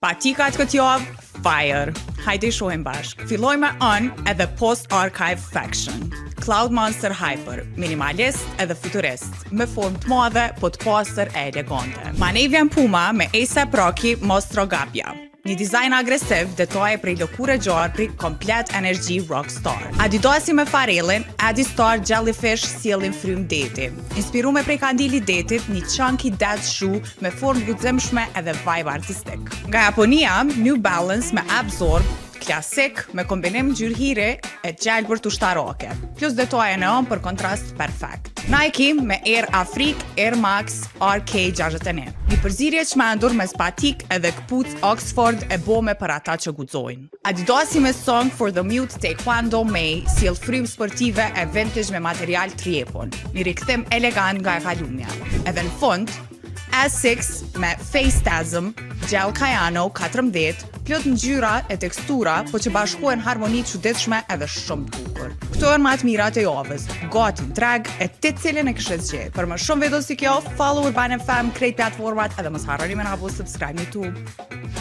Patikat këtë javë, fire. Hajde i shohim bashk. Filloj me edhe post-archive faction. Cloud Monster Hyper, minimalist edhe futurist, me formë të madhe, po të pastër e elegante. Manevian Puma me A$AP Rocky Mostro Gapja. Një dizajn agresiv detoje prej lëkure gjarë prej komplet energy rockstar. Adidasi me Pharrellin, Adistar Jellyfish sjellin frym deti. Inspirume prej kandili detit, një chunky dad shoe me formë guximshme edhe vibe artistik. Nga Japonia, New Balance me Absorb, klasik me kombinim gjyrhire e gjelbër të ushtarake, plus detoje neon për kontrast perfekt. Nike me Air Afrique, Air Max, RK61. Një përzirje çmendur mes patik edhe këpuc Oxford e bome për ata që guxojnë. Adidasi me Song for the Mute Taekwondo May sjell frym sportive e vintage me material triepon. Një rikthim elegant nga e kalumja. Edhe në fund, S6 me Facetasm, Gel Kayano 14, plot ngjyra e tekstura, po që bashkohen harmoni çuditshme edhe shumë të bukur. Këto janë më të mirat e javës. Gati në treg e ti cilin e kishit gjetë. Për më shumë video si kjo, follow Urban FM, krejt platformat edhe mos harroni me na bu subscribe në YouTube.